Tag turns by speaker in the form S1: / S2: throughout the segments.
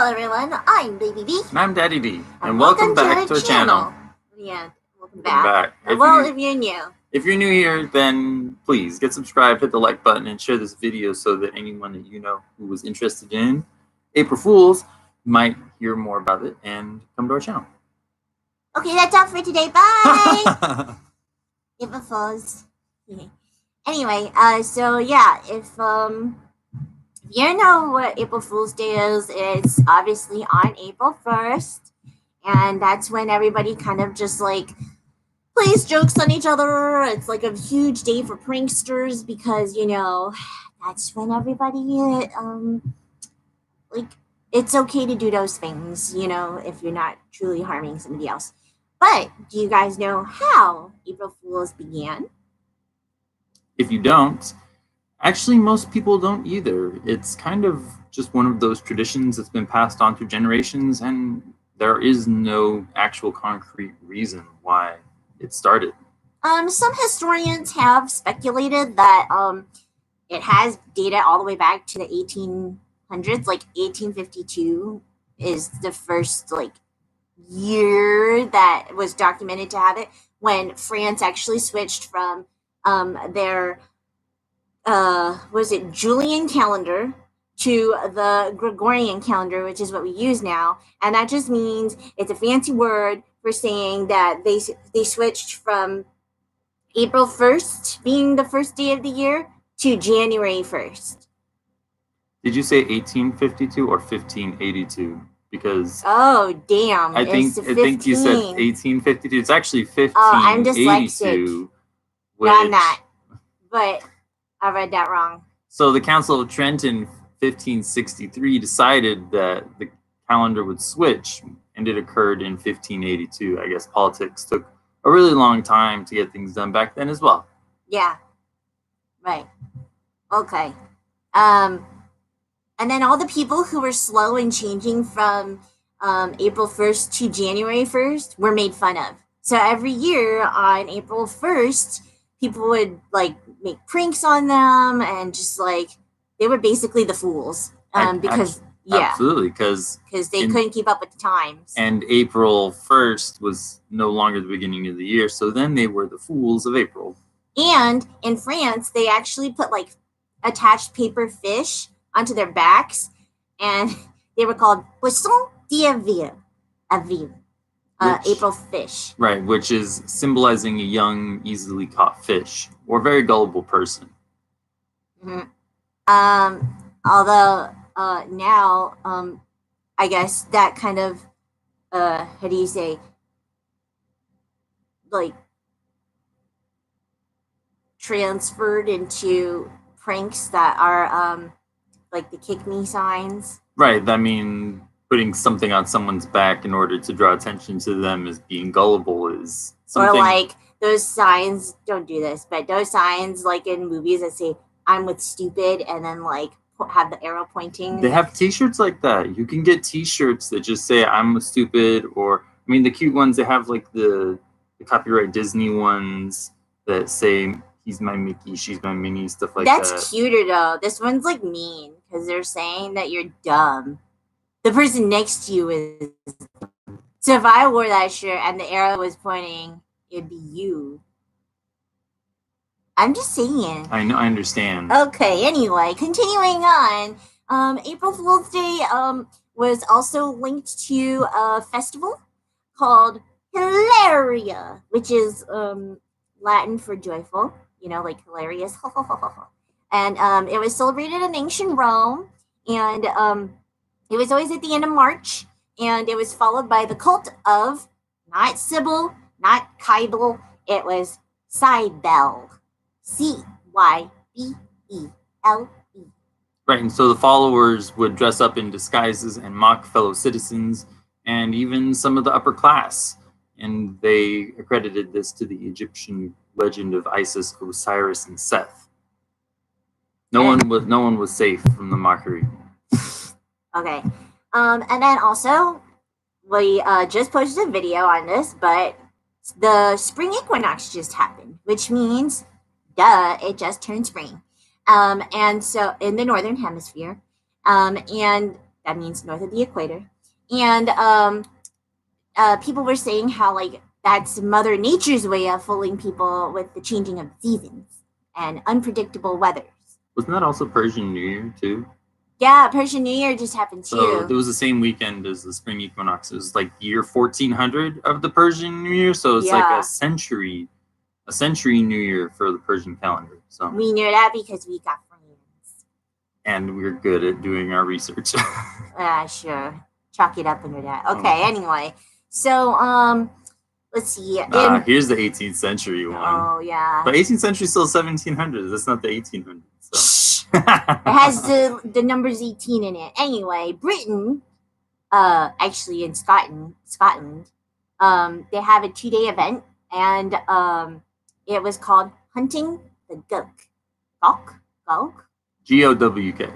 S1: Hello everyone, I'm Baby B.
S2: And I'm Daddy D. And welcome back to our channel.
S1: Yeah, welcome back.
S2: If
S1: you're new.
S2: If you're new here, then please get subscribed, hit the like button, and share this video so that anyone that you know who was interested in April Fools might hear more about it and come to our channel.
S1: Okay, that's all for today. Bye! April Fools. Anyway, so yeah, if you know what April Fool's Day is, it's obviously on April 1st, and that's when everybody kind of just like plays jokes on each other. It's like a huge day for pranksters because, you know, that's when everybody, like, it's okay to do those things, you know, if you're not truly harming somebody else. But do you guys know how April Fools began?
S2: If you don't, actually most people don't either. It's kind of just one of those traditions that's been passed on through generations, and there is no actual concrete reason why it started.
S1: Some historians have speculated that it has data all the way back to the 1800s, like 1852 is the first like year that was documented to have it, when France actually switched from their Julian calendar to the Gregorian calendar, which is what we use now. And that just means it's a fancy word for saying that they switched from April 1st being the first day of the year to January 1st.
S2: Did you say 1852 or 1582? Because
S1: oh damn,
S2: I think you said 1852. It's actually 1582.
S1: I'm dyslexic. No, I'm not. But I read that wrong.
S2: So the Council of Trent in 1563 decided that the calendar would switch, and it occurred in 1582. I guess politics took a really long time to get things done back then as well.
S1: Yeah. Right. Okay. And then all the people who were slow in changing from April 1st to January 1st were made fun of. So every year on April 1st, people would like make pranks on them, and just like they were basically the fools. Because
S2: absolutely, because
S1: they couldn't keep up with the times.
S2: And April 1st was no longer the beginning of the year, so then they were the fools of April.
S1: And in France, they actually put like attached paper fish onto their backs, and they were called Poisson d'Avril. April fish.
S2: Right, which is symbolizing a young, easily caught fish, or very gullible person.
S1: Mm-hmm. Although now, I guess that kind of, how do you say, like, transferred into pranks that are, like the kick me signs.
S2: Right, I mean, putting something on someone's back in order to draw attention to them as being gullible is something.
S1: Or like those signs, don't do this, but those signs like in movies that say, I'm with stupid, and then like have the arrow pointing.
S2: They have t-shirts like that. You can get t-shirts that just say, I'm with stupid, or, I mean, the cute ones, they have like the copyright Disney ones that say, he's my Mickey, she's my Minnie, stuff like that.
S1: That's cuter though. This one's like mean, because they're saying that you're dumb. The person next to you is. So if I wore that shirt and the arrow was pointing, it'd be you. I'm just saying.
S2: I know, I understand.
S1: Okay, anyway, continuing on. April Fool's Day was also linked to a festival called Hilaria, which is Latin for joyful, you know, like hilarious. And it was celebrated in ancient Rome, and it was always at the end of March, and it was followed by the cult of, not Sybil, not Kybele, it was Cybele. Cybele.
S2: Right, and so the followers would dress up in disguises and mock fellow citizens, and even some of the upper class. And they accredited this to the Egyptian legend of Isis, Osiris, and Seth. No one was safe from the mockery.
S1: Okay. And then also, we just posted a video on this, but the spring equinox just happened, which means, duh, it just turned spring. And so in the northern hemisphere, and that means north of the equator. And people were saying how like that's Mother Nature's way of fooling people with the changing of seasons and unpredictable weathers.
S2: Wasn't that also Persian New Year too?
S1: Yeah, Persian New Year just happened too.
S2: So it was the same weekend as the spring equinox. It was like year 1400 of the Persian New Year, so it's like a century New Year for the Persian calendar. So
S1: we knew that because we got friends,
S2: and we're good at doing our research.
S1: Sure, chalk it up under that. Okay, anyway, so let's see.
S2: Here's the 18th century one.
S1: Oh yeah,
S2: but 18th century is still 1700s. That's not the 1800s. So.
S1: It has the numbers 18 in it. Anyway, Britain, actually in Scotland, they have a 2-day event, and it was called Hunting the Gowk. Gowk?
S2: G-O-W-K.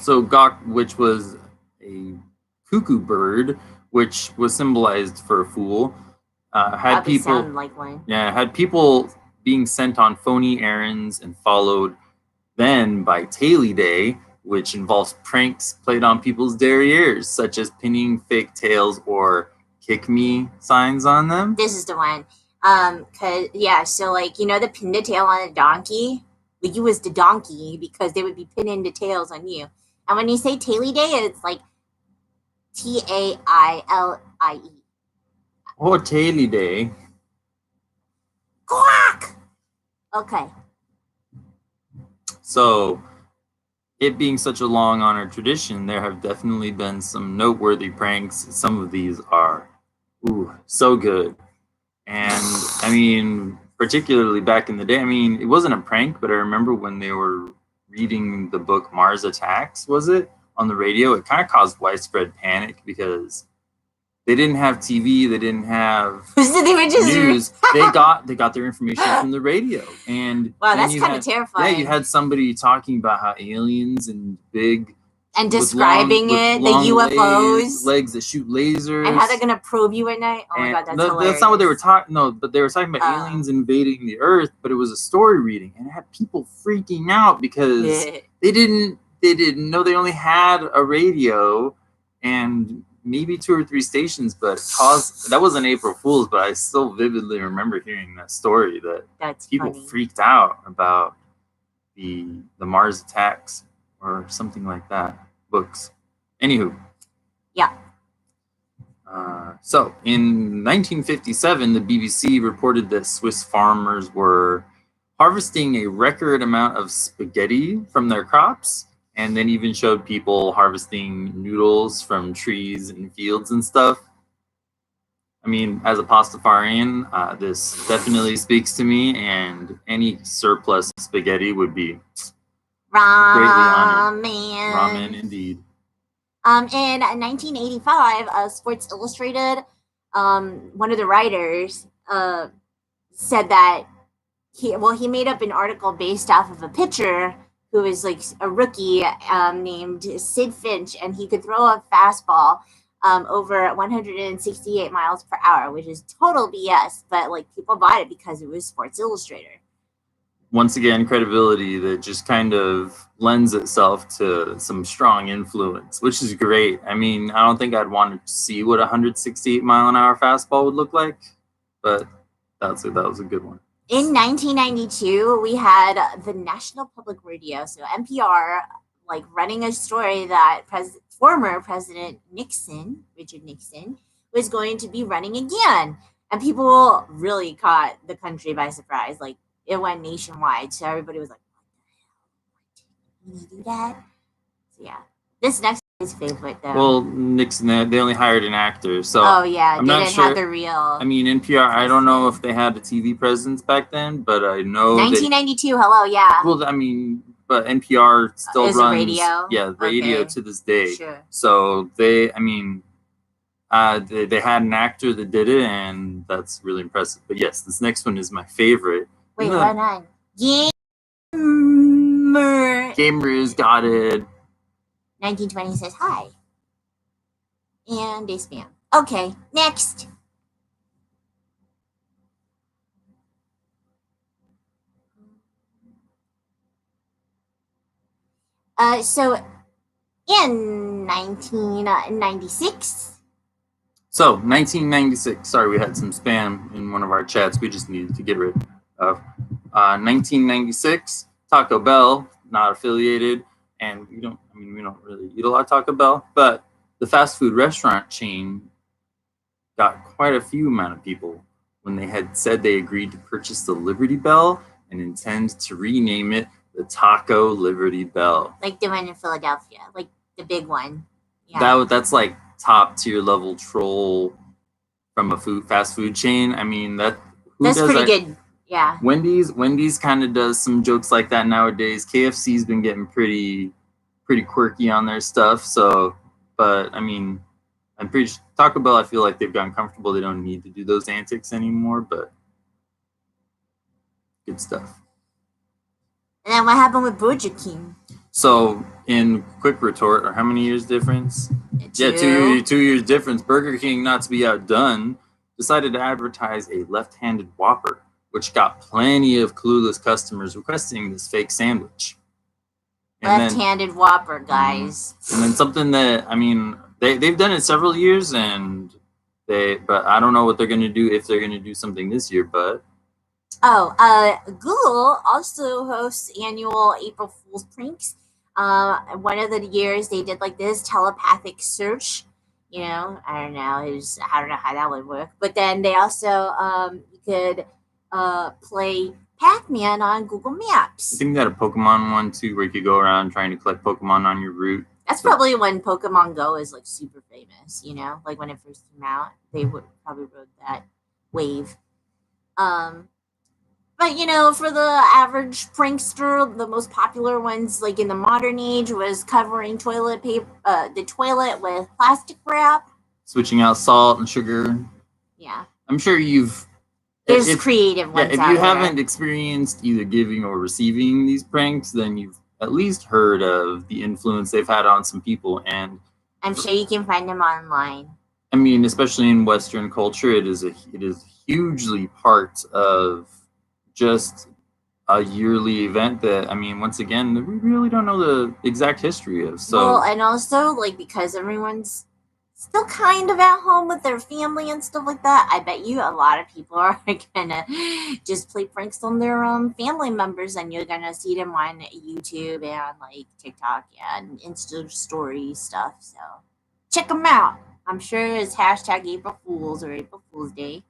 S2: So gawk, which was a cuckoo bird, which was symbolized for a fool, had people
S1: sound like one.
S2: Yeah, had people being sent on phony errands and followed then by Taily Day, which involves pranks played on people's derrieres, such as pinning fake tails or kick me signs on them.
S1: This is the one. So like, you know, the pin the tail on a donkey? Well, you was the donkey because they would be pinning the tails on you. And when you say Taily Day, it's like Taili.
S2: Or Taily Day.
S1: Quack! Okay.
S2: So, it being such a long honored tradition, there have definitely been some noteworthy pranks. Some of these are, so good. And I mean, particularly back in the day, I mean, it wasn't a prank, but I remember when they were reading the book Mars Attacks, was it, on the radio, it kind of caused widespread panic because they didn't have TV, they didn't have news. They got their information from the radio. And
S1: wow, that's kind of terrifying.
S2: Yeah, you had somebody talking about how aliens and big
S1: and describing the UFOs,
S2: legs that shoot lasers,
S1: and how they're gonna probe you at night. Oh my god, that's hilarious.
S2: That's not what they were talking. No, but they were talking about aliens invading the Earth. But it was a story reading, and it had people freaking out because they didn't know they only had a radio and maybe 2 or 3 stations, but that wasn't April Fool's, but I still vividly remember hearing that story that people freaked out about the Mars Attacks or something like that books. Anywho.
S1: Yeah.
S2: So in 1957, the BBC reported that Swiss farmers were harvesting a record amount of spaghetti from their crops, and then even showed people harvesting noodles from trees and fields and stuff. I mean, as a pastafarian, this definitely speaks to me, and any surplus spaghetti would be greatly honored. Ramen, indeed.
S1: In 1985, Sports Illustrated, one of the writers said that he made up an article based off of a pitcher who was like a rookie named Sid Finch, and he could throw a fastball over 168 miles per hour, which is total BS, but like people bought it because it was Sports Illustrated.
S2: Once again, credibility that just kind of lends itself to some strong influence, which is great. I mean, I don't think I'd want to see what a 168 mile an hour fastball would look like, but that was a good one.
S1: In 1992, we had the National Public Radio, so NPR, like running a story that former President Nixon, Richard Nixon, was going to be running again. And people really caught the country by surprise. Like, it went nationwide, so everybody was like, what the hell? Did he do that? So, yeah. This next is his favorite, though.
S2: Well, Nixon, they only hired an actor, so...
S1: Oh, yeah,
S2: I'm
S1: didn't have the real...
S2: I mean, NPR, I don't know if they had a TV presence back then, but I know
S1: 1992, hello, yeah.
S2: Well, I mean, but NPR still runs...
S1: radio?
S2: Yeah, radio to this day.
S1: Sure.
S2: So they had an actor that did it, and that's really impressive. But yes, this next one is my favorite.
S1: Wait, hold on.
S2: Gamers got it.
S1: 1920 says hi. And they spam. Okay, next. So In 1996.
S2: So, 1996. Sorry, we had some spam in one of our chats. We just needed to get rid of. 1996, Taco Bell, not affiliated, and we don't really eat a lot of Taco Bell, but the fast food restaurant chain got quite a few amount of people when they had said they agreed to purchase the Liberty Bell and intend to rename it the Taco Liberty Bell.
S1: Like the one in Philadelphia, like the big one. Yeah.
S2: That's like top tier level troll from a fast food chain. I mean that's
S1: pretty good. Yeah.
S2: Wendy's kind of does some jokes like that nowadays. KFC's been getting pretty quirky on their stuff. So, but I mean, I'm pretty sure Taco Bell, I feel like they've gotten comfortable. They don't need to do those antics anymore, but good stuff.
S1: And then what happened with Burger King?
S2: So, in quick retort, or how many years difference?
S1: Two.
S2: Yeah, 2 years difference. Burger King, not to be outdone, decided to advertise a left-handed Whopper, which got plenty of clueless customers requesting this fake sandwich.
S1: Left-handed Whopper, guys.
S2: And then something that, I mean, they've done it several years, but I don't know what they're going to do if they're going to do something this year, but.
S1: Google also hosts annual April Fool's pranks. One of the years they did like this telepathic search. You know, I don't know how that would work. But then they also you could play Pac-Man on Google Maps.
S2: I think they had a Pokemon one too, where you could go around trying to collect Pokemon on your route.
S1: That's probably when Pokemon Go is like super famous. You know, like when it first came out, they would probably rode that wave. But you know, for the average prankster, the most popular ones, like in the modern age, was covering toilet paper, the toilet with plastic wrap,
S2: switching out salt and sugar.
S1: Yeah,
S2: I'm sure
S1: there's creative ones.
S2: If you haven't experienced either giving or receiving these pranks, then you've at least heard of the influence they've had on some people, and
S1: I'm sure you can find them online.
S2: I mean, especially in Western culture, it is hugely part of just a yearly event that, I mean, once again, we really don't know the exact history of. So,
S1: well, and also like because everyone's still kind of at home with their family and stuff like that, I bet you a lot of people are gonna just play pranks on their family members, and you're gonna see them on YouTube and like TikTok and Insta story stuff. So check them out. I'm sure it's hashtag April Fools or April Fool's Day.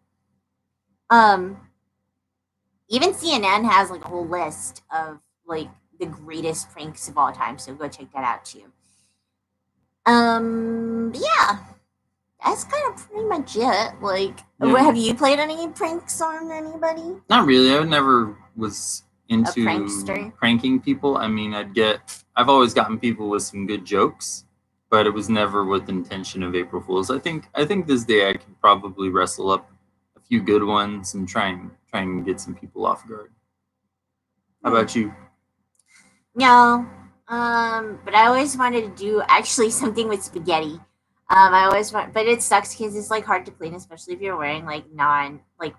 S1: Even CNN has like a whole list of like the greatest pranks of all time, so go check that out too. Yeah, that's kind of pretty much it. Like, have you played any pranks on anybody?
S2: Not really. I never was into
S1: prankster?
S2: Pranking people. I mean, I've always gotten people with some good jokes, but it was never with the intention of April Fools. I think this day I could probably wrestle up a few good ones and try and get some people off guard. How about you?
S1: No, but I always wanted to do actually something with spaghetti. But it sucks because it's like hard to clean, especially if you're wearing like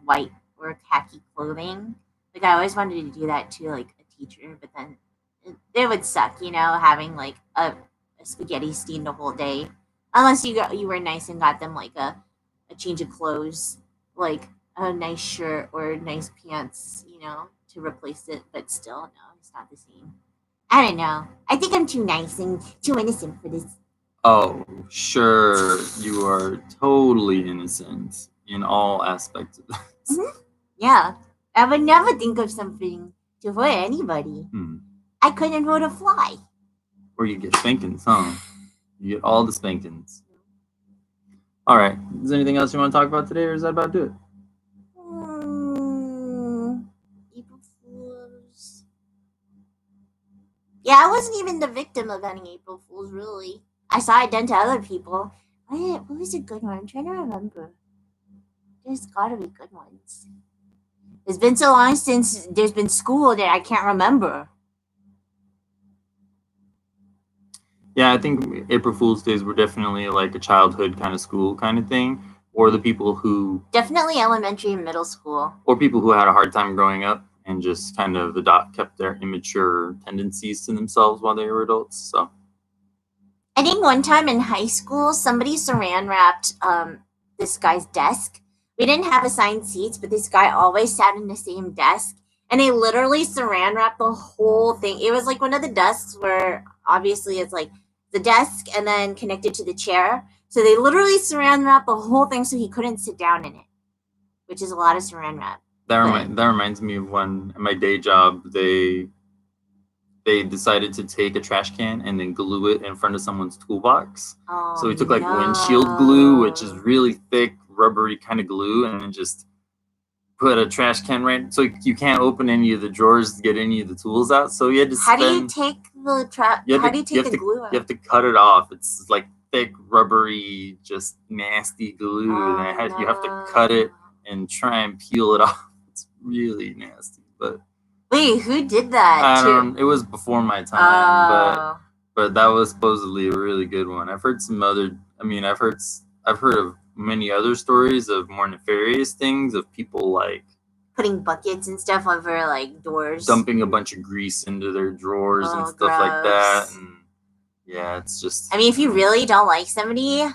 S1: white or khaki clothing. Like I always wanted to do that to like a teacher, but then it would suck, you know, having like a spaghetti stain the whole day. Unless you were nice and got them like a change of clothes, like a nice shirt or nice pants, you know, to replace it. But still, no, it's not the same. I don't know. I think I'm too nice and too innocent for this.
S2: Oh, sure. You are totally innocent in all aspects of this.
S1: Mm-hmm. Yeah. I would never think of something to hurt anybody. I couldn't hurt a fly.
S2: Or you get spankings, huh? You get all the spankings. All right. Is there anything else you want to talk about today, or is that about to do it?
S1: April Fools. Yeah, I wasn't even the victim of any April Fools, really. I saw it done to other people. What was a good one? I'm trying to remember. There's gotta be good ones. It's been so long since there's been school that I can't remember.
S2: Yeah, I think April Fool's Days were definitely like a childhood kind of school kind of thing, or the people who...
S1: Definitely elementary and middle school.
S2: Or people who had a hard time growing up and just kind of kept their immature tendencies to themselves while they were adults, so...
S1: I think one time in high school, somebody saran wrapped this guy's desk. We didn't have assigned seats, but this guy always sat in the same desk, and they literally saran wrapped the whole thing. It was like one of the desks where obviously it's like the desk and then connected to the chair. So they literally saran wrapped the whole thing so he couldn't sit down in it, which is a lot of saran wrap.
S2: That reminds me of when at my day job they decided to take a trash can and then glue it in front of someone's toolbox.
S1: Oh,
S2: So we took like windshield glue, which is really thick, rubbery kind of glue, and then just put a trash can right so you can't open any of the drawers to get any of the tools out. So you had to
S1: How do you take the How do you take the glue out?
S2: You have to cut it off. It's like thick, rubbery, just nasty glue.
S1: Oh,
S2: And you have to cut it and try and peel it off. It's really nasty. But
S1: wait, who did that?
S2: It was before my time, but that was supposedly a really good one. I've heard some other. I mean, I've heard of many other stories of more nefarious things of people like
S1: putting buckets and stuff over like doors,
S2: dumping a bunch of grease into their drawers and stuff like that. And yeah, it's just.
S1: I mean, if you really don't like somebody,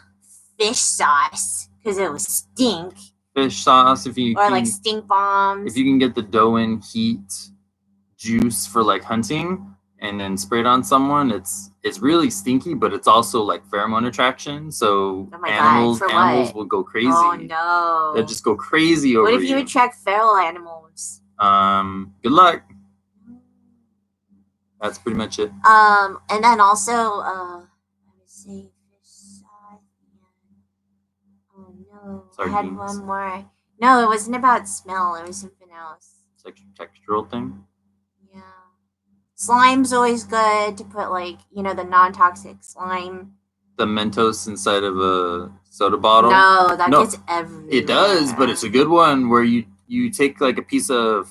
S1: fish sauce because it will stink.
S2: Fish sauce,
S1: like stink bombs.
S2: If you can get the Doan heat juice for like hunting and then spray it on someone, it's really stinky, but it's also like pheromone attraction. So animals will go crazy.
S1: Oh no!
S2: They'll just go crazy over you.
S1: What if you attract feral animals?
S2: Good luck. That's pretty much it.
S1: And then also, let me see. Oh no!
S2: Sardines.
S1: I had one more. No, it wasn't about smell. It was something else.
S2: It's like a textural thing.
S1: Yeah. Slime's always good to put, like, you know, the non-toxic slime.
S2: The Mentos inside of a soda bottle.
S1: No, that gets everywhere.
S2: It does, but it's a good one where you take like a piece of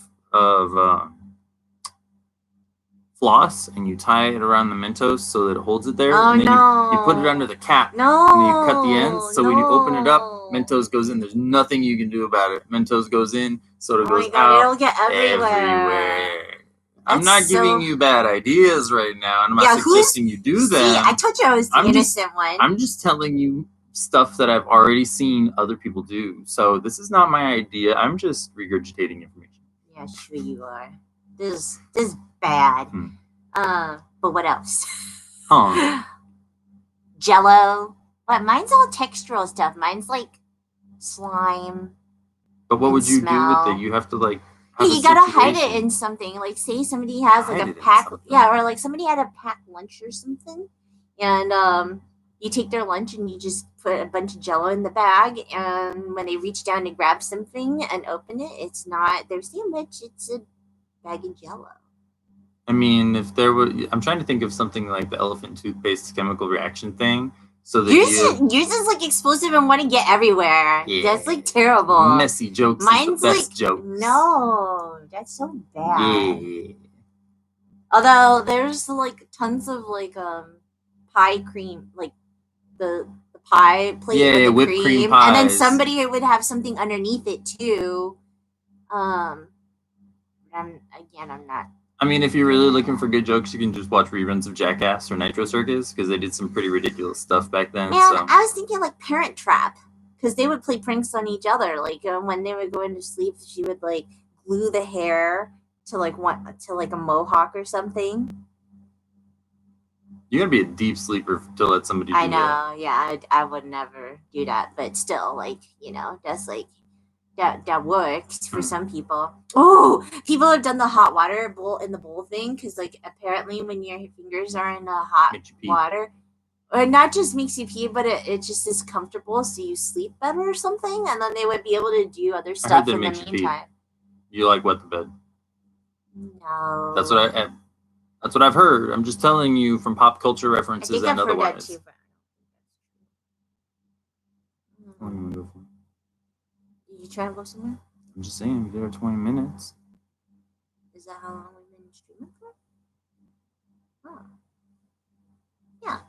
S2: floss and you tie it around the Mentos so that it holds it there.
S1: Oh,
S2: and then
S1: no.
S2: You put it under the cap.
S1: No.
S2: And you cut the ends. So when you open it up, Mentos goes in. There's nothing you can do about it. Mentos goes in, soda goes out.
S1: It'll get everywhere.
S2: I'm not giving you bad ideas right now. I'm not suggesting you do them.
S1: See, I told you I was the innocent one.
S2: I'm just telling you stuff that I've already seen other people do. So this is not my idea. I'm just regurgitating information.
S1: Yeah, sure you are. This is bad. But what else? Jello. But mine's all textural stuff. Mine's like slime.
S2: But what would you do with it? You have to like.
S1: You gotta hide it in something. Like, say somebody has like a pack, or like somebody had a packed lunch or something, and you take their lunch and you just put a bunch of Jello in the bag, and when they reach down to grab something and open it, it's not their sandwich; it's a bag of Jello.
S2: I mean, if there were, I'm trying to think of something like the elephant toothpaste chemical reaction thing. So that
S1: yours is like explosive and want to get everywhere. Yeah. That's like terrible.
S2: Messy jokes.
S1: Mine's
S2: the best
S1: like
S2: jokes.
S1: No, that's so bad.
S2: Yeah.
S1: Although there's like tons of like pie cream, like the pie plate with the cream
S2: pies.
S1: And then somebody would have something underneath it too. I'm not.
S2: I mean, if you're really looking for good jokes, you can just watch reruns of Jackass or Nitro Circus because they did some pretty ridiculous stuff back then.
S1: Man, so. I was thinking like Parent Trap because they would play pranks on each other. Like when they would go into sleep, she would like glue the hair to like a mohawk or something.
S2: You're gonna be a deep sleeper to let somebody do that.
S1: I know, yeah, I would never do that, but still, like, you know, that's like. That works for some people. Oh, people have done the hot water bowl in the bowl thing because, like, apparently when your fingers are in the hot water, or not just makes you pee, but it just is comfortable, so you sleep better or something. And then they would be able to do other stuff in the meantime.
S2: You like wet the bed?
S1: No.
S2: That's what I've heard. I'm just telling you from pop culture references and otherwise.
S1: You trying to go somewhere?
S2: I'm just saying, there are 20 minutes.
S1: Is that how long we've been streaming for? Oh. Yeah.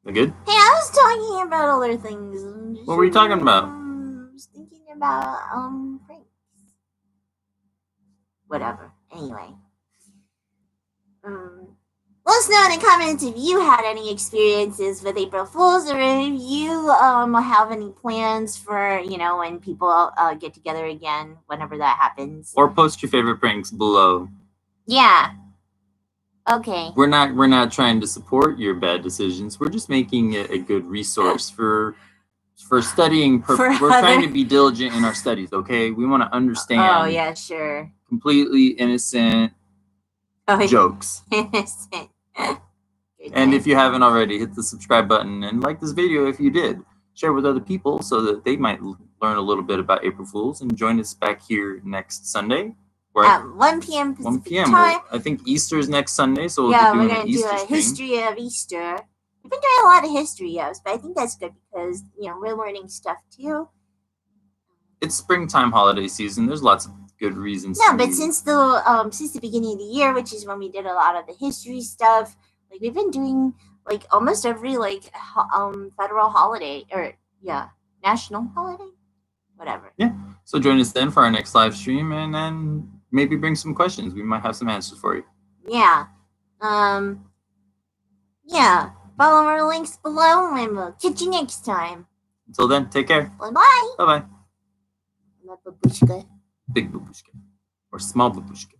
S2: We good?
S1: Hey, I was talking about other things.
S2: What were you talking about?
S1: I was thinking about pranks. Whatever. Anyway. Let us know in the comments if you had any experiences with April Fools, or if you have any plans for when people get together again, whenever that happens.
S2: Or post your favorite pranks below.
S1: Yeah. Okay.
S2: We're not trying to support your bad decisions. We're just making it a good resource for studying. We're trying to be diligent in our studies. Okay, we want to understand.
S1: Oh yeah, sure.
S2: Completely innocent jokes.
S1: Innocent.
S2: And if you haven't already, hit the subscribe button and like this video if you did. Share with other people so that they might learn a little bit about April Fools, and join us back here next Sunday.
S1: At 1 p.m. Pacific
S2: 1 p.m.
S1: time.
S2: I think Easter is next Sunday, so
S1: we're
S2: doing
S1: going to do a
S2: stream.
S1: history of Easter. We've been doing a lot of history, yes, but I think that's good because, we're learning stuff too.
S2: It's springtime holiday season. There's lots of good reasons.
S1: No, but since the beginning of the year, which is when we did a lot of the history stuff, like we've been doing like almost every federal holiday or national holiday, whatever.
S2: Yeah. So join us then for our next live stream, and then maybe bring some questions. We might have some answers for you.
S1: Yeah. Yeah. Follow our links below, and we'll catch you next time.
S2: Until then, take care.
S1: Bye-bye.
S2: Bye-bye.
S1: Babushka.
S2: Big babushka. Or small babushka.